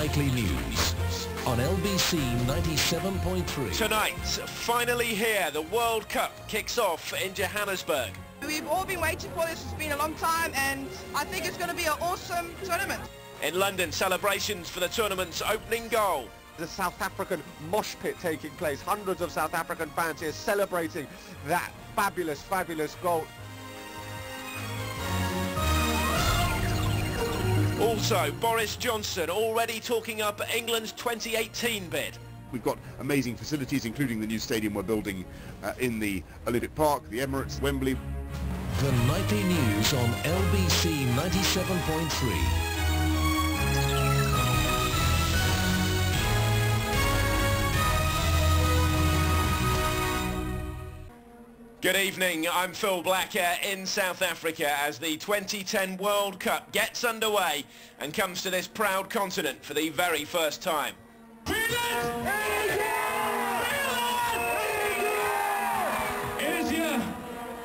nightly news on LBC 97.3. Tonight, finally here, the World Cup kicks off in Johannesburg. We've all been waiting for this. It's been a long time, and I think it's going to be an awesome tournament. In London, celebrations for the tournament's opening goal. The South African mosh pit taking place. Hundreds of South African fans here celebrating that fabulous, fabulous goal. Also, Boris Johnson already talking up England's 2018 bid. We've got amazing facilities, including the new stadium we're building in the Olympic Park, the Emirates, Wembley. The nightly news on LBC 97.3. Good evening, I'm Phil Blacker in South Africa as the 2010 World Cup gets underway and comes to this proud continent for the very first time. It is here.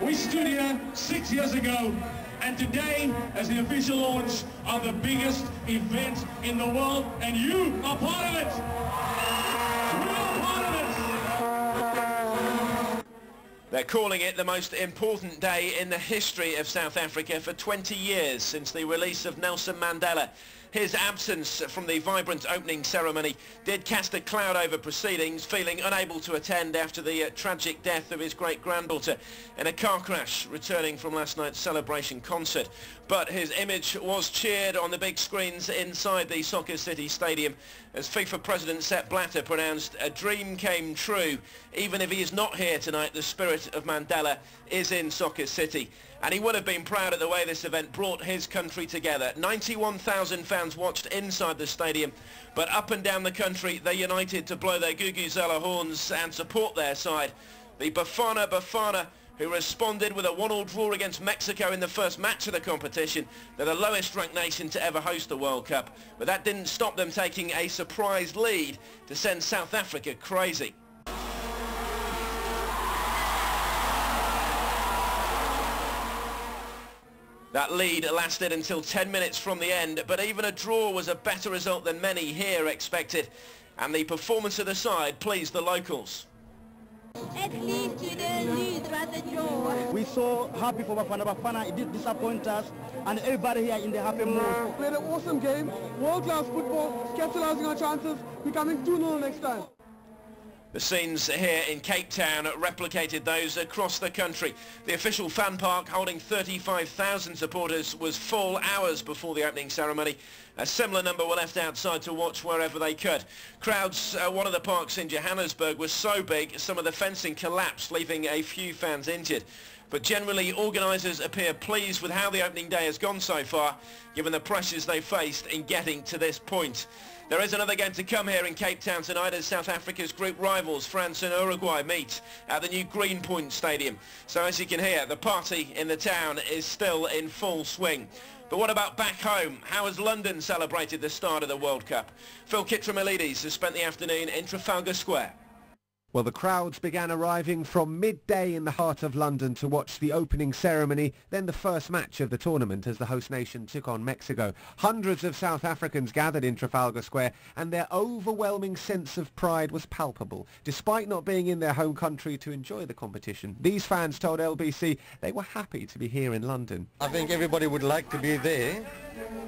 We stood here 6 years ago, and today is the official launch of the biggest event in the world, and you are part of it. We are part of it. They're calling it the most important day in the history of South Africa for 20 years since the release of Nelson Mandela. His absence from the vibrant opening ceremony did cast a cloud over proceedings, feeling unable to attend after the tragic death of his great-granddaughter in a car crash returning from last night's celebration concert. But his image was cheered on the big screens inside the Soccer City Stadium as FIFA President Sepp Blatter pronounced, "A dream came true. Even if he is not here tonight, the spirit of Mandela is in Soccer City." And he would have been proud of the way this event brought his country together. 91,000 fans watched inside the stadium, but up and down the country they united to blow their Guguzela horns and support their side. The Bafana Bafana, who responded with a 1-1 draw against Mexico in the first match of the competition. They're the lowest ranked nation to ever host the World Cup, but that didn't stop them taking a surprise lead to send South Africa crazy. That lead lasted until 10 minutes from the end, but even a draw was a better result than many here expected, and the performance of the side pleased the locals. At least you didn't lose, it was a draw. We so happy for Bafana Bafana. It did disappoint us, and everybody here in the happy mood. Played an awesome game, world-class football, capitalizing our chances, becoming 2-0 next time. The scenes here in Cape Town replicated those across the country. The official fan park holding 35,000 supporters was full hours before the opening ceremony. A similar number were left outside to watch wherever they could. Crowds at one of the parks in Johannesburg was so big some of the fencing collapsed, leaving a few fans injured. But generally, organisers appear pleased with how the opening day has gone so far, given the pressures they faced in getting to this point. There is another game to come here in Cape Town tonight as South Africa's group rivals France and Uruguay meet at the new Greenpoint Stadium. So as you can hear, the party in the town is still in full swing. But what about back home? How has London celebrated the start of the World Cup? Phil Kitramilides has spent the afternoon in Trafalgar Square. Well, the crowds began arriving from midday in the heart of London to watch the opening ceremony, then the first match of the tournament as the host nation took on Mexico. Hundreds of South Africans gathered in Trafalgar Square, and their overwhelming sense of pride was palpable. Despite not being in their home country to enjoy the competition, these fans told LBC they were happy to be here in London. I think everybody would like to be there,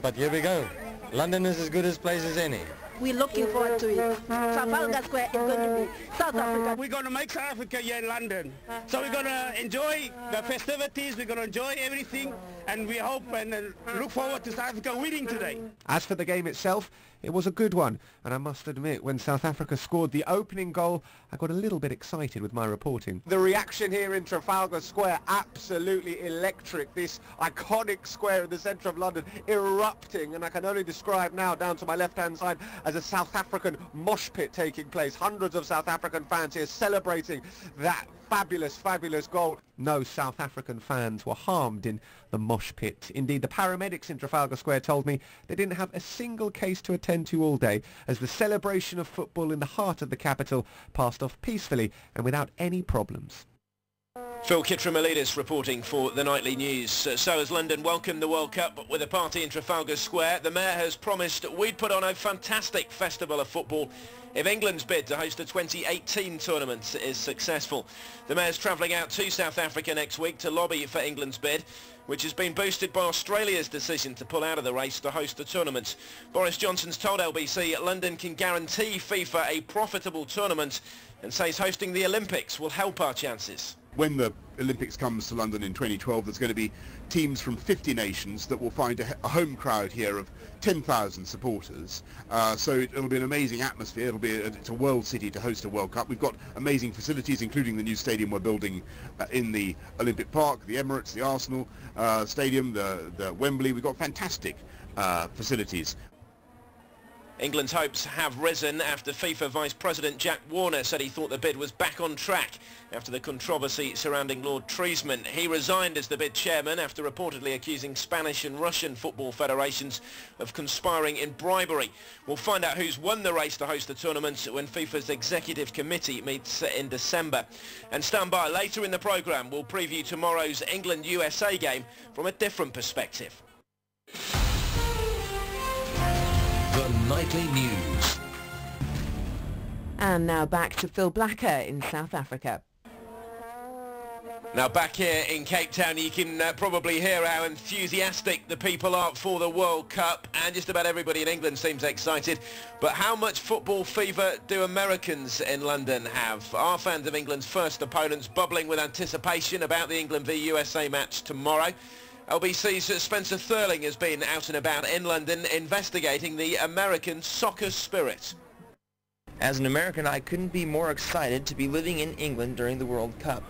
but here we go. London is as good a place as any. We're looking forward to it. Trafalgar Square is going to be South Africa. We're going to make South Africa here in London. So we're going to enjoy the festivities, we're going to enjoy everything, and we hope and look forward to South Africa winning today. As for the game itself, it was a good one, and I must admit, when South Africa scored the opening goal, I got a little bit excited with my reporting. The reaction here in Trafalgar Square, absolutely electric. This iconic square in the centre of London erupting, and I can only describe now, down to my left-hand side, as a South African mosh pit taking place. Hundreds of South African fans here celebrating that fabulous, fabulous goal. No South African fans were harmed in the mosh pit. Indeed, the paramedics in Trafalgar Square told me they didn't have a single case to attend to all day, as the celebration of football in the heart of the capital passed off peacefully and without any problems. Phil Kitramilidis reporting for the Nightly News. So as London welcomed the World Cup with a party in Trafalgar Square, the Mayor has promised we'd put on a fantastic festival of football if England's bid to host the 2018 tournament is successful. The Mayor's travelling out to South Africa next week to lobby for England's bid, which has been boosted by Australia's decision to pull out of the race to host the tournament. Boris Johnson's told LBC London can guarantee FIFA a profitable tournament and says hosting the Olympics will help our chances. When the Olympics comes to London in 2012, there's going to be teams from 50 nations that will find a home crowd here of 10,000 supporters. So it'll be an amazing atmosphere. It's a world city to host a World Cup. We've got amazing facilities, including the new stadium we're building in the Olympic Park, the Emirates, the Arsenal Stadium, the Wembley. We've got fantastic facilities. England's hopes have risen after FIFA Vice President Jack Warner said he thought the bid was back on track after the controversy surrounding Lord Treesman. He resigned as the bid chairman after reportedly accusing Spanish and Russian football federations of conspiring in bribery. We'll find out who's won the race to host the tournament when FIFA's executive committee meets in December. And stand by, later in the programme we'll preview tomorrow's England-USA game from a different perspective. The Nightly News. And now back to Phil Blacker in South Africa. Now back here in Cape Town, you can probably hear how enthusiastic the people are for the World Cup, and just about everybody in England seems excited. But how much football fever do Americans in London have? Are fans of England's first opponents bubbling with anticipation about the England v USA match tomorrow? LBC's Spencer Thurling has been out and about in London investigating the American soccer spirit. As an American, I couldn't be more excited to be living in England during the World Cup.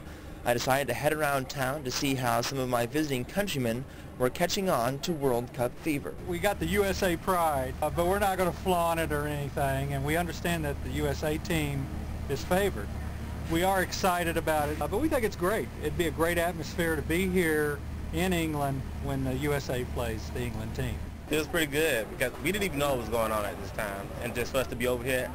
I decided to head around town to see how some of my visiting countrymen were catching on to World Cup fever. We got the USA pride, but we're not going to flaunt it or anything, and we understand that the USA team is favored. We are excited about it, but we think it's great. It'd be a great atmosphere to be here in England when the USA plays the England team. It was pretty good because we didn't even know what was going on at this time, and just for us to be over here,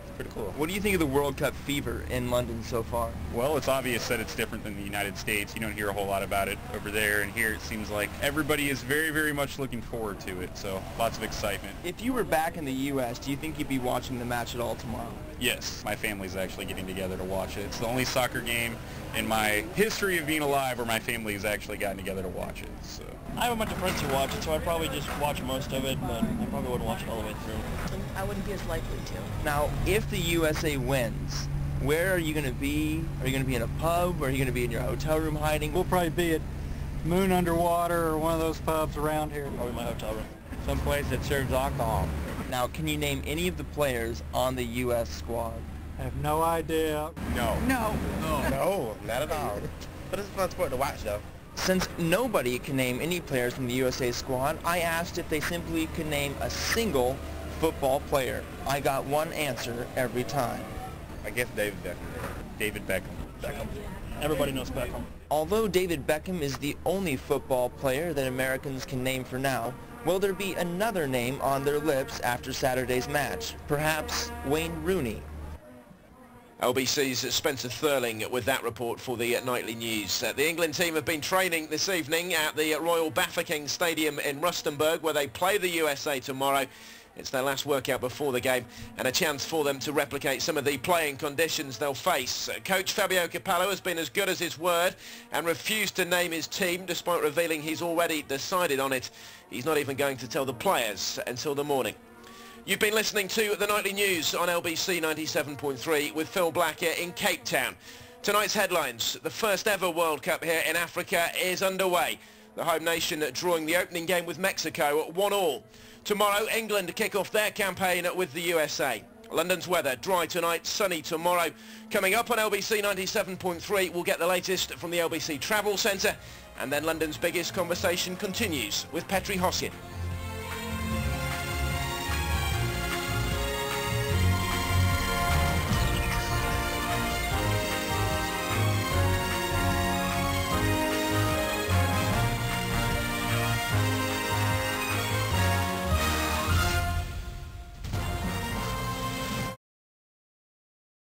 it's pretty cool. What do you think of the World Cup fever in London so far? Well, it's obvious that it's different than the United States. You don't hear a whole lot about it over there, and here it seems like everybody is very, very much looking forward to it, so lots of excitement. If you were back in the U.S., do you think you'd be watching the match at all tomorrow? Yes, my family's actually getting together to watch it. It's the only soccer game in my history of being alive where my family has actually gotten together to watch it. So I have a bunch of friends who watch it, so I'd probably just watch most of it, but I probably wouldn't watch it all the way through. I wouldn't be as likely to. Now, if the USA wins, where are you going to be? Are you going to be in a pub? Or are you going to be in your hotel room hiding? We'll probably be at Moon Underwater or one of those pubs around here. Probably my hotel room. Someplace that serves alcohol. Now, can you name any of the players on the U.S. squad? I have no idea. No. No. No, not at all. But it's a fun sport to watch, though. Since nobody can name any players from the USA squad, I asked if they simply could name a single football player. I got one answer every time. I guess David Beckham. David Beckham. Everybody knows Beckham. Although David Beckham is the only football player that Americans can name for now, will there be another name on their lips after Saturday's match? Perhaps Wayne Rooney. LBC's Spencer Thurling with that report for the Nightly News. The England team have been training this evening at the Royal Bafokeng Stadium in Rustenburg, where they play the USA tomorrow. It's their last workout before the game and a chance for them to replicate some of the playing conditions they'll face. Coach Fabio Capello has been as good as his word and refused to name his team despite revealing he's already decided on it. He's not even going to tell the players until the morning. You've been listening to the Nightly News on LBC 97.3 with Phil Blacker in Cape Town. Tonight's headlines: the first ever World Cup here in Africa is underway. The home nation drawing the opening game with Mexico at 1-1. Tomorrow, England kick off their campaign with the USA. London's weather, dry tonight, sunny tomorrow. Coming up on LBC 97.3, we'll get the latest from the LBC Travel Centre, and then London's biggest conversation continues with Petri Hoskin.